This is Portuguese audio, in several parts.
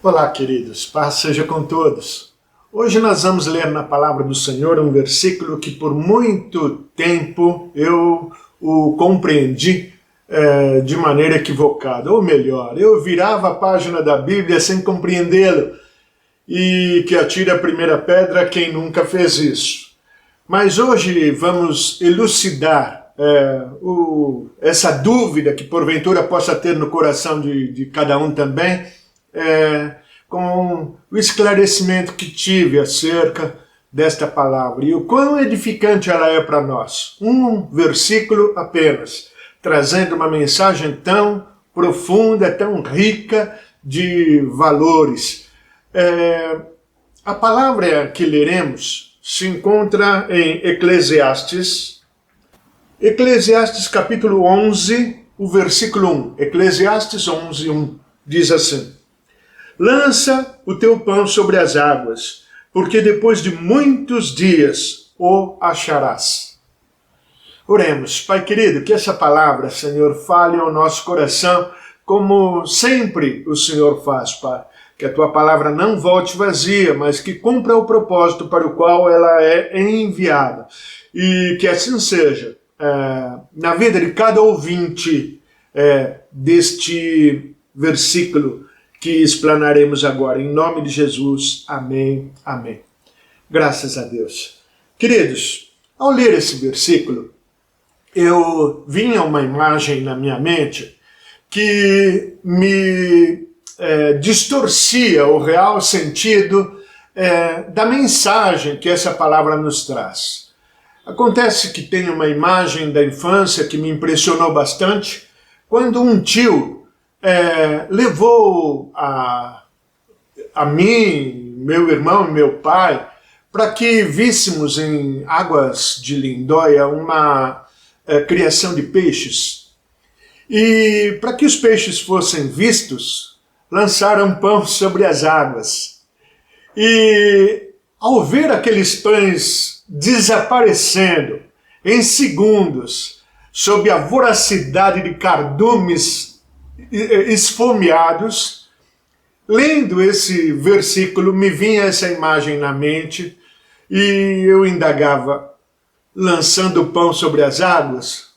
Olá, queridos, paz seja com todos. Hoje nós vamos ler na palavra do Senhor um versículo que por muito tempo eu o compreendi de maneira equivocada, ou melhor, eu virava a página da Bíblia sem compreendê-lo, e que atire a primeira pedra quem nunca fez isso. Mas hoje vamos elucidar essa dúvida que porventura possa ter no coração de cada um também, com o esclarecimento que tive acerca desta palavra e o quão edificante ela é para nós. Um versículo apenas, trazendo uma mensagem tão profunda, tão rica de valores. A palavra que leremos se encontra em Eclesiastes capítulo 11, o versículo 1. Eclesiastes 11, 1, diz assim: lança o teu pão sobre as águas, porque depois de muitos dias o acharás. Oremos. Pai querido, que essa palavra, Senhor, fale ao nosso coração, como sempre o Senhor faz, Pai. Que a tua palavra não volte vazia, mas que cumpra o propósito para o qual ela é enviada. E que assim seja na vida de cada ouvinte deste versículo que explanaremos agora. Em nome de Jesus. Amém. Amém. Graças a Deus. Queridos, ao ler esse versículo, eu vinha uma imagem na minha mente que me distorcia o real sentido da mensagem que essa palavra nos traz. Acontece que tem uma imagem da infância que me impressionou bastante, quando um tio levou a mim, meu irmão e meu pai, para que víssemos em Águas de Lindóia uma criação de peixes. E para que os peixes fossem vistos, lançaram pão sobre as águas. E ao ver aqueles pães desaparecendo em segundos, sob a voracidade de cardumes esfomeados, lendo esse versículo, me vinha essa imagem na mente e eu indagava, lançando o pão sobre as águas,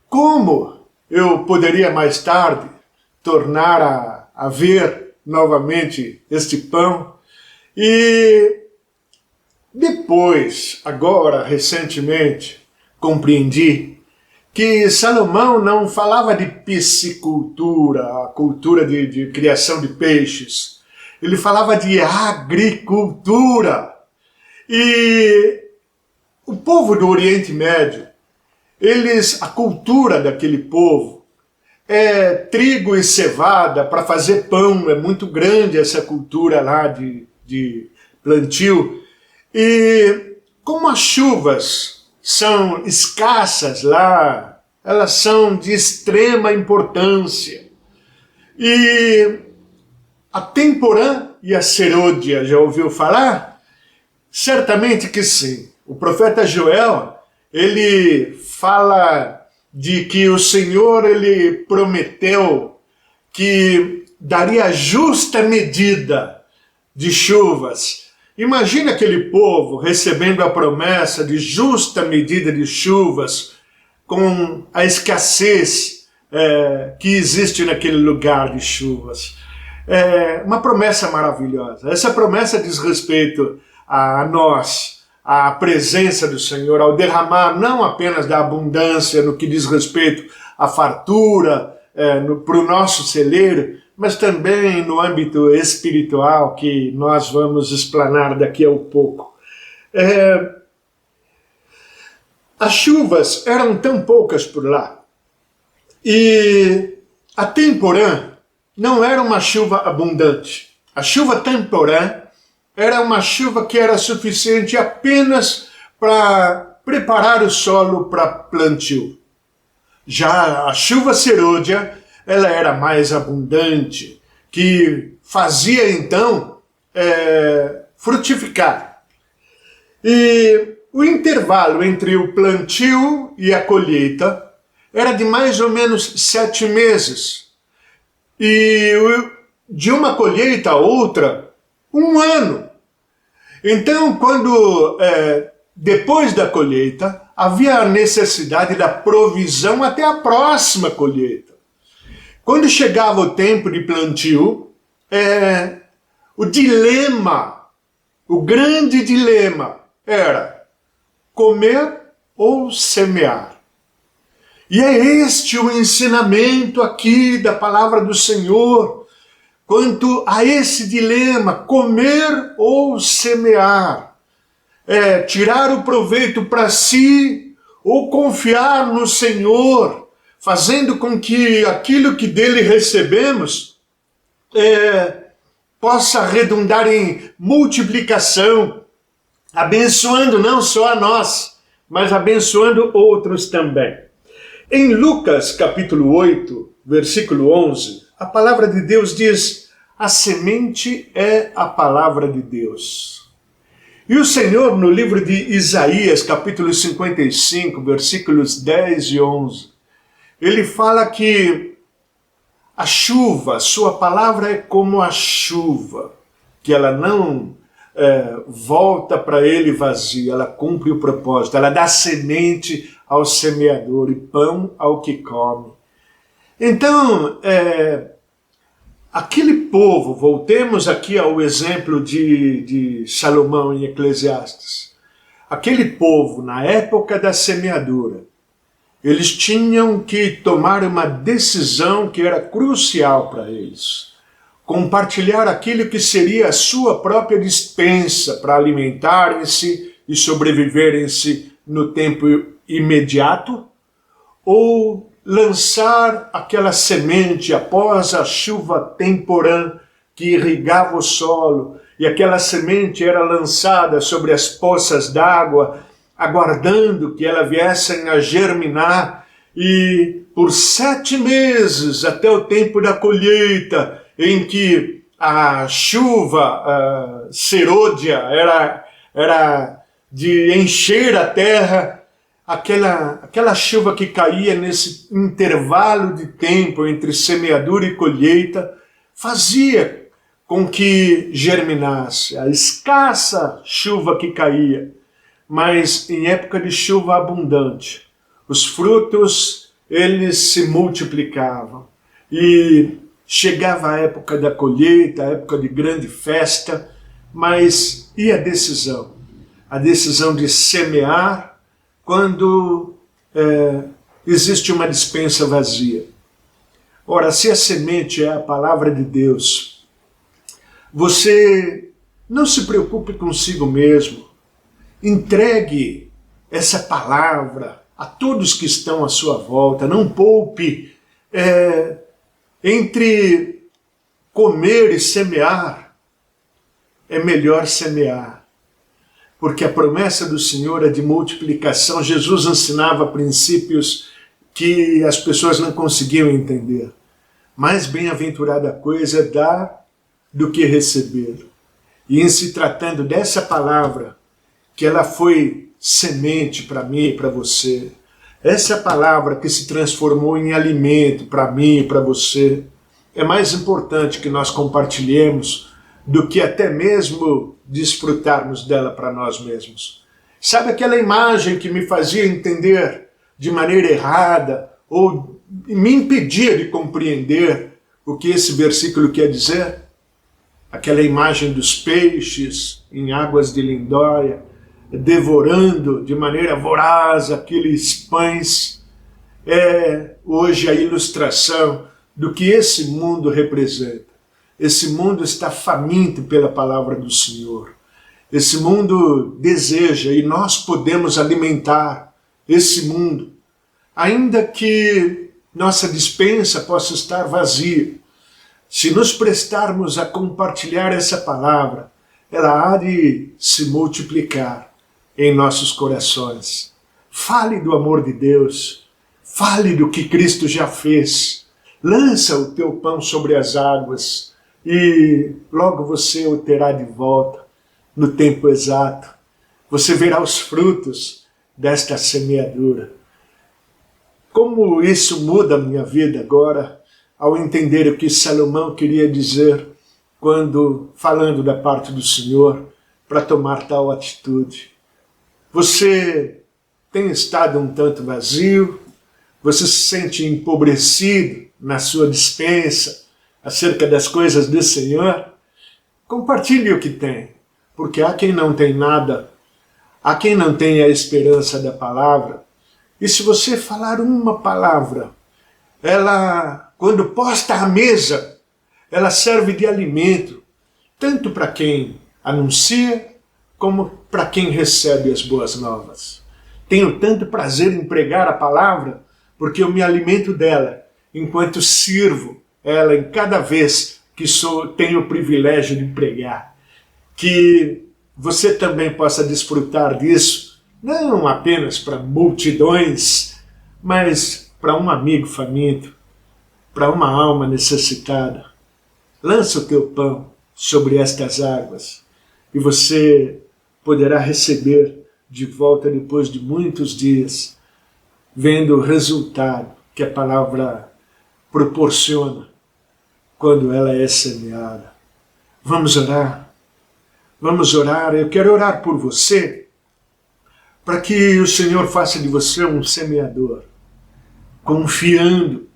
como eu poderia mais tarde tornar a ver novamente este pão? E depois, agora, recentemente, compreendi que Salomão não falava de piscicultura, a cultura de criação de peixes. Ele falava de agricultura. E o povo do Oriente Médio, a cultura daquele povo é trigo e cevada para fazer pão. É muito grande essa cultura lá de plantio. E como as chuvas são escassas lá, elas são de extrema importância. E a temporã e a serôdia, já ouviu falar? Certamente que sim. O profeta Joel, ele fala de que o Senhor, ele prometeu que daria justa medida de chuvas. Imagina aquele povo recebendo a promessa de justa medida de chuvas, com a escassez que existe naquele lugar de chuvas. Uma promessa maravilhosa. Essa promessa diz respeito a nós, à presença do Senhor, ao derramar não apenas da abundância no que diz respeito à fartura, para o nosso celeiro, mas também no âmbito espiritual, que nós vamos explanar daqui a pouco. As chuvas eram tão poucas por lá, e a temporã não era uma chuva abundante. A chuva temporã era uma chuva que era suficiente apenas para preparar o solo para plantio. Já a chuva serôdia, ela era mais abundante, que fazia então frutificar. E o intervalo entre o plantio e a colheita era de mais ou menos 7 meses. E de uma colheita a outra, um ano. Então, quando depois da colheita, havia a necessidade da provisão até a próxima colheita. Quando chegava o tempo de plantio, o dilema, o grande dilema era comer ou semear. E é este o ensinamento aqui da palavra do Senhor, quanto a esse dilema, comer ou semear. Tirar o proveito para si ou confiar no Senhor, fazendo com que aquilo que dele recebemos possa redundar em multiplicação, abençoando não só a nós, mas abençoando outros também. Em Lucas capítulo 8, versículo 11, a palavra de Deus diz: a semente é a palavra de Deus. E o Senhor, no livro de Isaías, capítulo 55, versículos 10 e 11, ele fala que a chuva, sua palavra é como a chuva, que ela não volta para ele vazia, ela cumpre o propósito, ela dá semente ao semeador e pão ao que come. Então, aquele povo, voltemos aqui ao exemplo de Salomão em Eclesiastes, aquele povo, na época da semeadura, eles tinham que tomar uma decisão que era crucial para eles. Compartilhar aquilo que seria a sua própria despensa para alimentarem-se e sobreviverem-se no tempo imediato, ou lançar aquela semente após a chuva temporã que irrigava o solo, e aquela semente era lançada sobre as poças d'água, aguardando que ela viessem a germinar, e por 7 meses, até o tempo da colheita, em que a chuva serôdia era de encher a terra, aquela chuva que caía nesse intervalo de tempo entre semeadura e colheita, fazia com que germinasse. A escassa chuva que caía, mas em época de chuva abundante, os frutos, eles se multiplicavam. E chegava a época da colheita, a época de grande festa, mas e a decisão? A decisão de semear quando existe uma despensa vazia. Ora, se a semente é a palavra de Deus, você não se preocupe consigo mesmo. Entregue essa palavra a todos que estão à sua volta. Não poupe. Entre comer e semear, é melhor semear. Porque a promessa do Senhor é de multiplicação. Jesus ensinava princípios que as pessoas não conseguiam entender. Mais bem-aventurada coisa é dar do que receber. E em se tratando dessa palavra, que ela foi semente para mim e para você, essa palavra que se transformou em alimento para mim e para você, é mais importante que nós compartilhemos do que até mesmo desfrutarmos dela para nós mesmos. Sabe aquela imagem que me fazia entender de maneira errada ou me impedia de compreender o que esse versículo quer dizer? Aquela imagem dos peixes em águas de lindóia, devorando de maneira voraz aqueles pães, é hoje a ilustração do que esse mundo representa. Esse mundo está faminto pela palavra do Senhor. Esse mundo deseja, e nós podemos alimentar esse mundo, ainda que nossa despensa possa estar vazia. Se nos prestarmos a compartilhar essa palavra, ela há de se multiplicar em nossos corações. Fale do amor de Deus, fale do que Cristo já fez. Lança o teu pão sobre as águas e logo você o terá de volta no tempo exato. Você verá os frutos desta semeadura. Como isso muda a minha vida agora, ao entender o que Salomão queria dizer quando falando da parte do Senhor para tomar tal atitude. Você tem estado um tanto vazio? Você se sente empobrecido na sua despensa acerca das coisas do Senhor? Compartilhe o que tem, porque há quem não tem nada, há quem não tem a esperança da palavra. E se você falar uma palavra, ela, quando posta à mesa, ela serve de alimento, tanto para quem anuncia, como para quem recebe as boas novas. Tenho tanto prazer em pregar a palavra, porque eu me alimento dela, enquanto sirvo ela em cada vez que tenho o privilégio de pregar. Que você também possa desfrutar disso, não apenas para multidões, mas para um amigo faminto, para uma alma necessitada. Lança o teu pão sobre estas águas e você poderá receber de volta depois de muitos dias, vendo o resultado que a palavra proporciona quando ela é semeada. Vamos orar? Vamos orar. Eu quero orar por você, para que o Senhor faça de você um semeador, confiando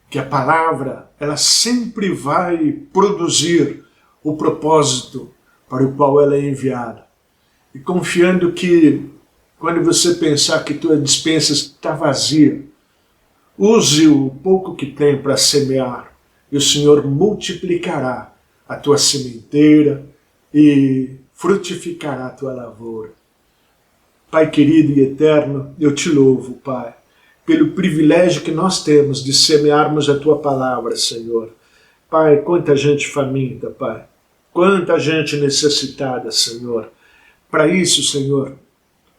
que a palavra ela sempre vai produzir o propósito para o qual ela é enviada. E confiando que, quando você pensar que tua despensa está vazia, use o pouco que tem para semear, e o Senhor multiplicará a tua sementeira e frutificará a tua lavoura. Pai querido e eterno, eu te louvo, Pai, pelo privilégio que nós temos de semearmos a tua palavra, Senhor. Pai, quanta gente faminta, Pai, quanta gente necessitada, Senhor. Para isso, Senhor,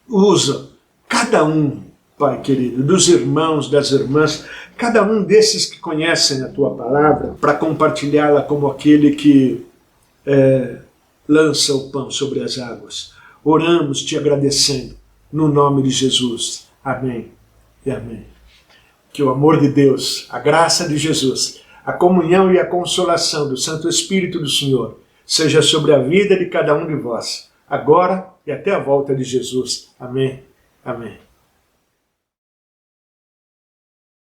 usa cada um, Pai querido, dos irmãos, das irmãs, cada um desses que conhecem a tua palavra, para compartilhá-la como aquele que lança o pão sobre as águas. Oramos te agradecendo, no nome de Jesus. Amém e amém. Que o amor de Deus, a graça de Jesus, a comunhão e a consolação do Santo Espírito do Senhor seja sobre a vida de cada um de vós, agora e até a volta de Jesus. Amém. Amém.